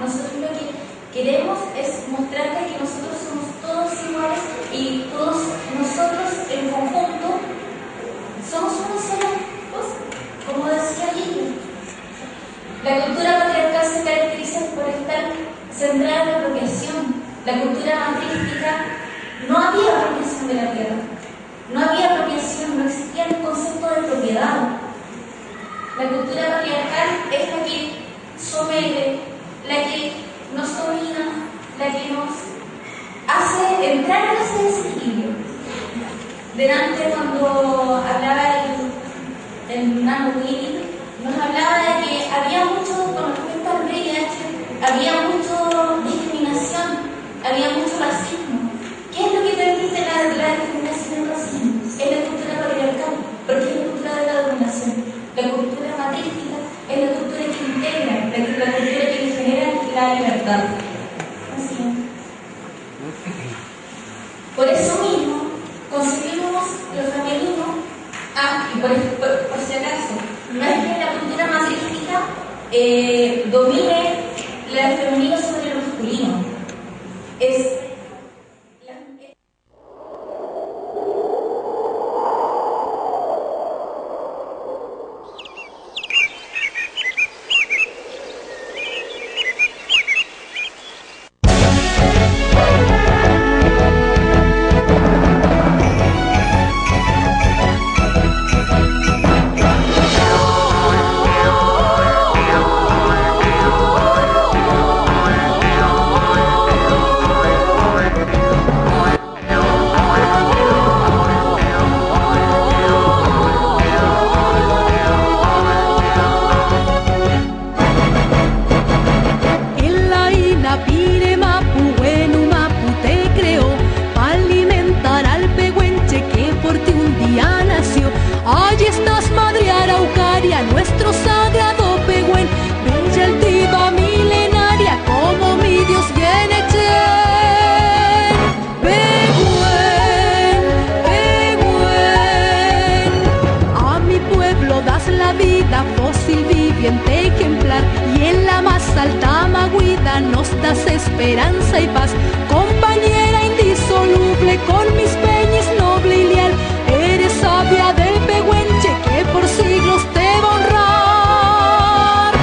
Nosotros lo que queremos es mostrarte que nosotros somos todos iguales y todos nosotros en conjunto somos una sola cosa, como decía Gilles. La cultura patriarcal se caracteriza por estar centrada en la apropiación. La cultura matrística no había apropiación de la tierra, no había apropiación, no existía el concepto de propiedad. La cultura patriarcal es la que somete, la que nos domina, la que nos hace entrar en ese desequilibrio. Delante, cuando hablaba el Nano Willy, nos hablaba de que había mucho, con respecto al VIH, había mucha discriminación, había mucho racismo. ¿Qué es lo que permite la discriminación y el racismo? Es la cultura patriarcal, porque es la cultura de la dominación. La cultura matrística es la cultura que integra, la cultura que genera la libertad. Así es. Por eso mismo, concebimos lo femenino, y por si acaso, no es que la cultura matrística domine lo femenino sobre lo masculino. Ejemplar, y en la más alta maguida nos das esperanza y paz, compañera indisoluble, con mis peñis noble y leal, eres sabia del pehuenche que por siglos te va a honrar.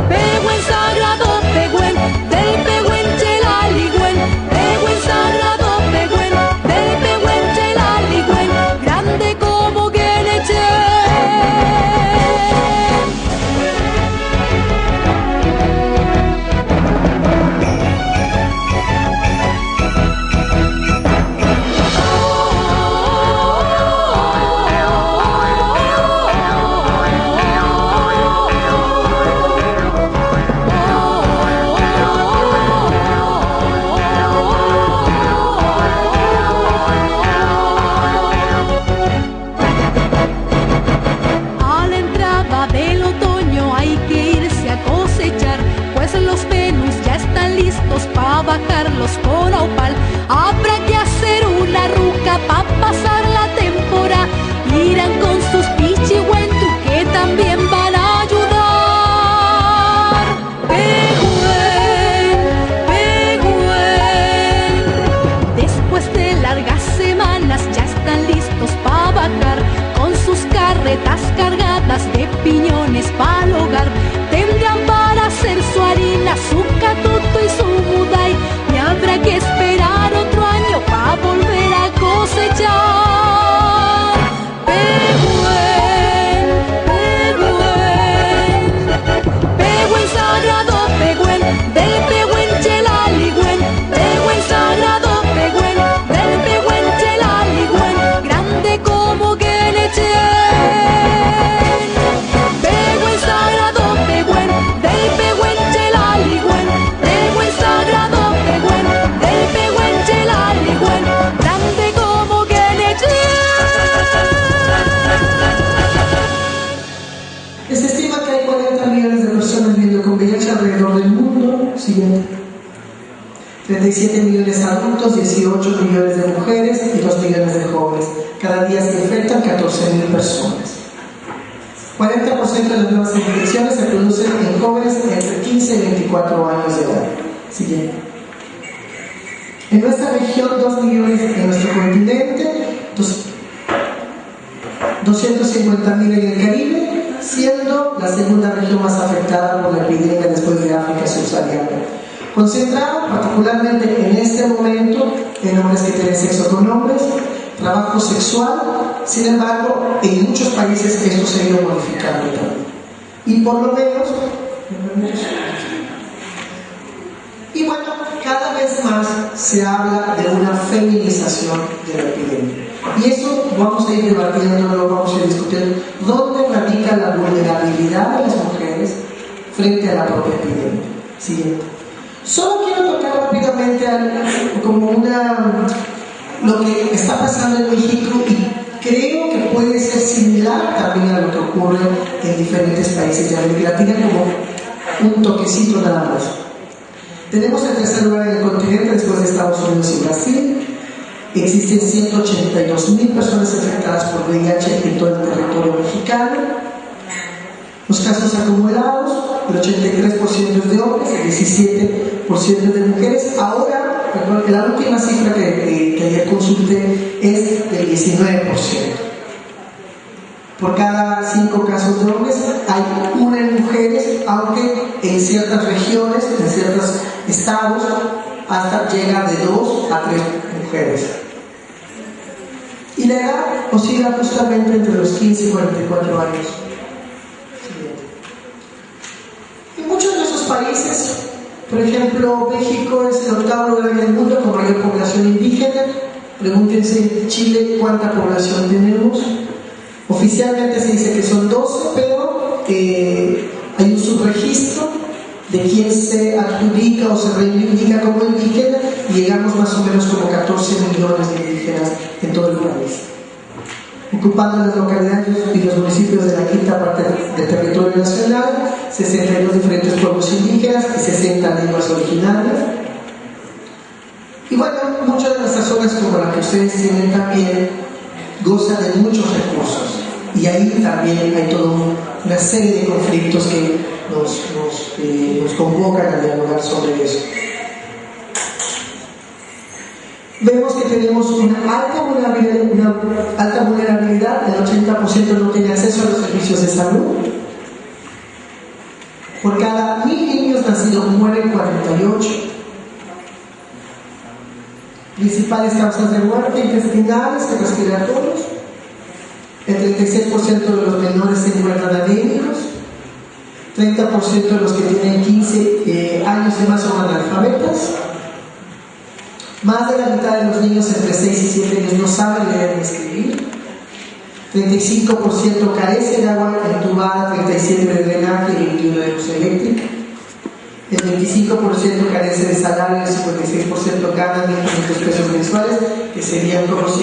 Pehuen sagrado, Pehuen, del pehuenche la ligüen, Pehuen sagrado, Pehuen, del pehuenche la ligüen, grande como bajarlos por Aupal, habrá que hacer una ruca pa' pasar la temporada, irán con sus pichihuentu que también van a ayudar. Pehuen, después de largas semanas ya están listos pa' bajar, con sus carretas cargadas de piñones pa'l hogar, tendrán para hacer su harina, su catuto y su muday, y habrá que esperar otro año para volver a cosechar. Pehuen sagrado, Pehuen, del pehuenche la ligüen, Pehuen sagrado, Pehuen, del pehuenche la ligüen, grande como Guenechen. Pehuen sagrado, Pehuen, del pehuenche la ligüen, Pehuen sagrado, Pehuen, del pehuenche la ligüen, grande como Guenechen. Se estima que hay 40 millones de personas viviendo con VIH alrededor del mundo. Siguiente. 37 millones de adultos, 18 millones de mujeres y 2 millones de jóvenes. Cada día se infectan 14.000 personas. 40% de las nuevas infecciones se producen en jóvenes entre 15 y 24 años de edad. Siguiente. En nuestra región, 2 millones en nuestro continente, 250.000 en el Caribe, siendo la segunda región más afectada por la epidemia después de África subsahariana. Concentrado particularmente en este momento en hombres que tienen sexo con hombres, trabajo sexual. Sin embargo, en muchos países esto se ha ido modificando también. Y por lo menos, y bueno, cada vez más se habla de una feminización de la epidemia. Y eso vamos a ir debatiendo, vamos a ir discutiendo dónde radica la vulnerabilidad de las mujeres frente a la propia epidemia. Siguiente. Solo quiero tocar rápidamente como lo que está pasando en México, y creo que puede ser similar también a lo que ocurre en diferentes países de América Latina, como un toquecito nada más. Tenemos el tercer lugar en el continente después de Estados Unidos y Brasil. Existen 182.000 personas infectadas por VIH en todo el territorio mexicano. Los casos acumulados, el 83% es de hombres, el 17% de mujeres. Ahora, la última cifra que ayer consulté es del 19%. Por cada 5 casos de hombres hay 1 en mujeres, aunque en ciertas regiones, en ciertos estados, hasta llega de 2 a 3 mujeres. Y la edad oscila justamente entre los 15 y 44 años. En muchos de esos países, por ejemplo, México es el 8º lugar en el mundo con mayor población indígena. Pregúntense en Chile cuánta población tenemos. Oficialmente se dice que son 12, pero hay un subregistro de quien se adjudica o se reivindica como indígena, y llegamos más o menos como 14 millones de indígenas en todo el país, ocupando las localidades y los municipios de la quinta parte del territorio nacional, 62 diferentes pueblos indígenas y 60 lenguas originarias. Y bueno, muchas de nuestras zonas, como la que ustedes tienen también, gozan de muchos recursos, y ahí también hay toda una serie de conflictos que nos convocan a dialogar sobre eso. Vemos que tenemos una alta vulnerabilidad, el 80% no tiene acceso a los servicios de salud. Por cada 1.000 niños nacidos mueren 48. Principales causas de muerte: intestinales y respiratorios. El 36% de los menores se encuentran anémicos. 30% de los que tienen 15 años y más son analfabetas. Más de la mitad de los niños entre 6 y 7 años no saben leer ni escribir. 35% carece de agua entubada, 37% de drenaje y 21% de luz eléctrica. El 25% carece de salario, el 56% gana 1.500 pesos mensuales, que serían como $150.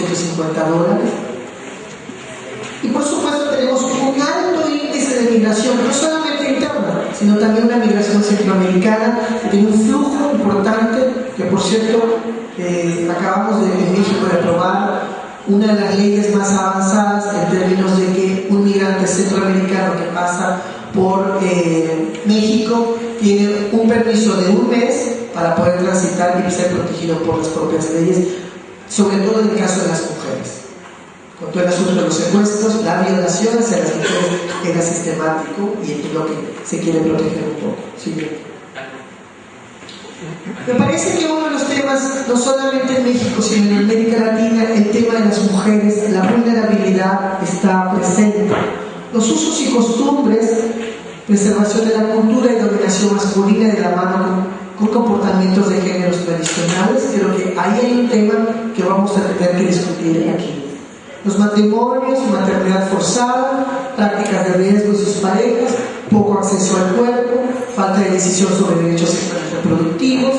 Y por supuesto tenemos un alto índice de migración, no solamente interna, sino también una migración centroamericana, que tiene un flujo importante, que por cierto acabamos en México de aprobar una de las leyes más avanzadas en términos de que un migrante centroamericano que pasa por México tiene un permiso de 1 mes para poder transitar y ser protegido por las propias leyes, sobre todo en el caso de las mujeres. Con todo el asunto de los secuestros, la violación hacia las mujeres era sistemático, y es lo que se quiere proteger un poco. ¿Sí? Me parece que uno de los temas, no solamente en México, sino en América Latina, el tema de las mujeres, la vulnerabilidad está presente. Los usos y costumbres, preservación de la cultura y dominación masculina de la mano con comportamientos de géneros tradicionales, creo que ahí hay un tema que vamos a tener que discutir aquí. Los matrimonios, maternidad forzada, prácticas de riesgo en sus parejas, poco acceso al cuerpo, falta de decisión sobre derechos sexuales reproductivos,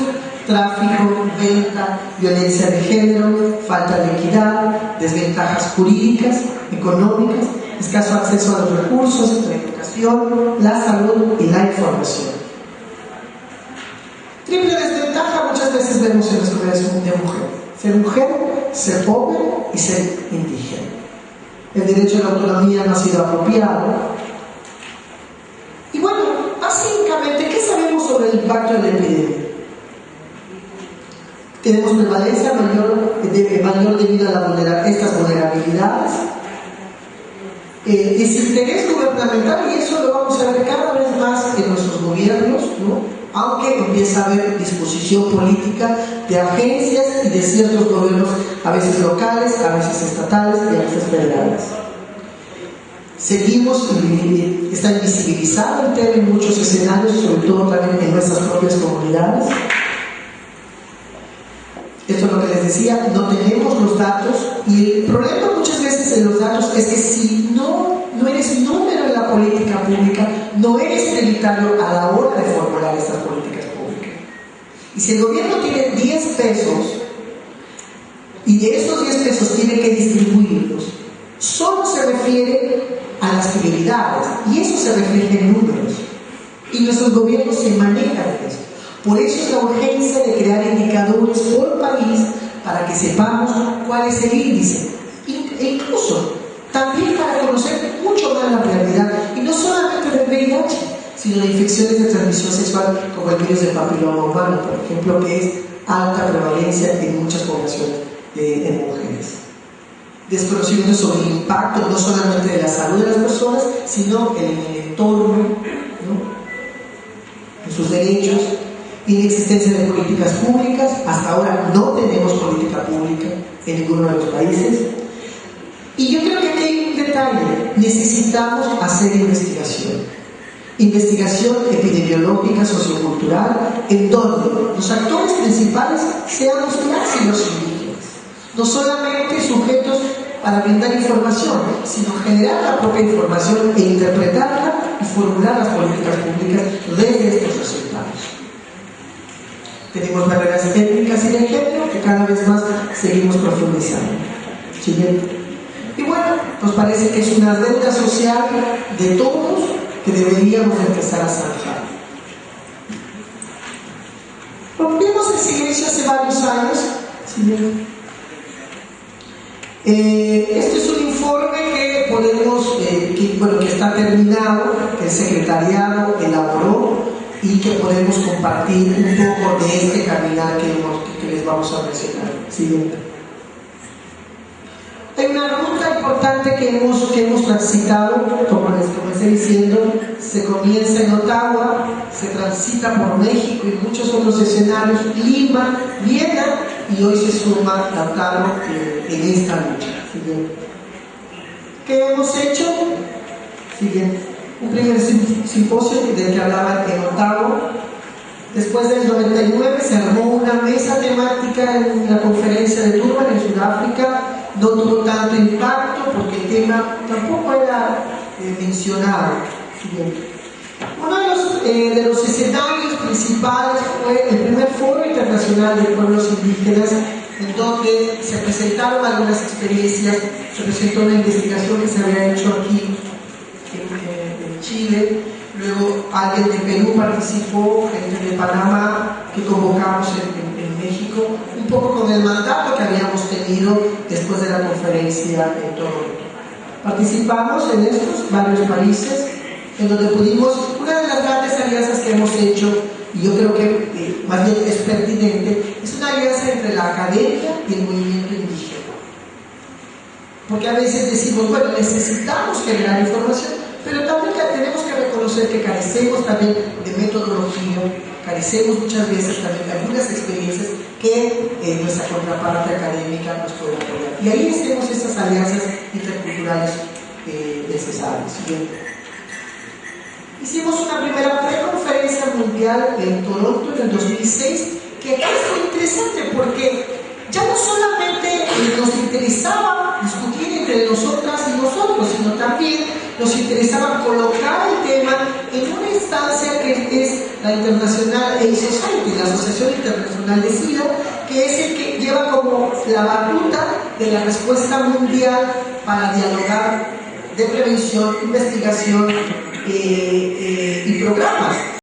tráfico, venta, violencia de género, falta de equidad, desventajas jurídicas, económicas, escaso acceso a los recursos, la educación, la salud y la información. Triple desventaja muchas veces vemos en las comunidades de mujeres: ser mujer, ser pobre y ser indígena. El derecho a la autonomía no ha sido apropiado, el impacto de la epidemia. Tenemos prevalencia mayor debido a estas vulnerabilidades. Desinterés gubernamental, y eso lo vamos a ver cada vez más en nuestros gobiernos, ¿no? Aunque empieza a haber disposición política de agencias y de ciertos gobiernos, a veces locales, a veces estatales y a veces federales. Seguimos, está invisibilizado el tema en muchos escenarios, sobre todo también en nuestras propias comunidades. Esto es lo que les decía, no tenemos los datos, y el problema muchas veces en los datos es que si no eres número en la política pública, no eres prioritario a la hora de formular estas políticas públicas. Y si el gobierno tiene 10 pesos, y de esos 10 pesos tiene que distribuirlos, solo se refiere a las prioridades, y eso se refleja en números. Y nuestros gobiernos se manejan de eso. Por eso es la urgencia de crear indicadores por país para que sepamos cuál es el índice. E incluso también para conocer mucho más la realidad, y no solamente del VIH, sino de infecciones de transmisión sexual como el virus del papiloma humano, por ejemplo, que es alta prevalencia en muchas poblaciones en mujeres. Desconocimiento sobre el impacto no solamente de la salud de las personas, sino en el entorno, ¿no? En sus derechos. Inexistencia de políticas públicas. Hasta ahora no tenemos política pública en ninguno de los países. Y yo creo que aquí hay un detalle: necesitamos hacer investigación epidemiológica, sociocultural, en donde los actores principales seamos las y los indígenas, no solamente sujetos para brindar información, sino generar la propia información e interpretarla y formular las políticas públicas desde estos resultados. Tenemos barreras étnicas y de género que cada vez más seguimos profundizando. Siguiente. Y bueno, nos parece que es una deuda social de todos que deberíamos empezar a zanjar. Rompimos el silencio hace varios años. Siguiente. Este es un informe que podemos, que está terminado, que el secretariado elaboró, y que podemos compartir un poco de este caminar que les vamos a mencionar. Siguiente. Hay una ruta importante que hemos transitado, como les comencé diciendo. Se comienza en Ottawa, se transita por México y muchos otros escenarios, Lima, Viena, y hoy se suma Lautaro en esta lucha. Siguiente. ¿Qué hemos hecho? Siguiente. Un primer simposio del que hablaba en Ottawa. Después del 99 se armó una mesa temática en la conferencia de Durban en Sudáfrica. No tuvo tanto impacto porque el tema tampoco era mencionado. Siguiente. Uno de los escenarios principales fue el primer foro internacional de pueblos indígenas, en donde se presentaron algunas experiencias. Se presentó una investigación que se había hecho aquí en Chile, luego alguien de Perú participó, gente de Panamá que convocamos en México, un poco con el mandato que habíamos tenido después de la conferencia en Toronto. Participamos en estos varios países, en donde pudimos, una de las grandes alianzas que hemos hecho, y yo creo que más bien es pertinente, es una alianza entre la academia y el movimiento indígena. Porque a veces decimos, bueno, necesitamos generar información, pero también tenemos que reconocer que carecemos también de metodología, carecemos muchas veces también de algunas experiencias que nuestra contraparte académica nos puede apoyar. Y ahí hacemos estas alianzas interculturales necesarias. Hicimos una primera preconferencia mundial en Toronto en el 2006, que acá es muy interesante porque ya no solamente nos interesaba discutir entre nosotras y nosotros, sino también nos interesaba colocar el tema en una instancia que es la International AIDS Society, la Asociación Internacional de SIDA, que es el que lleva como la batuta de la respuesta mundial para dialogar de prevención, investigación y programas.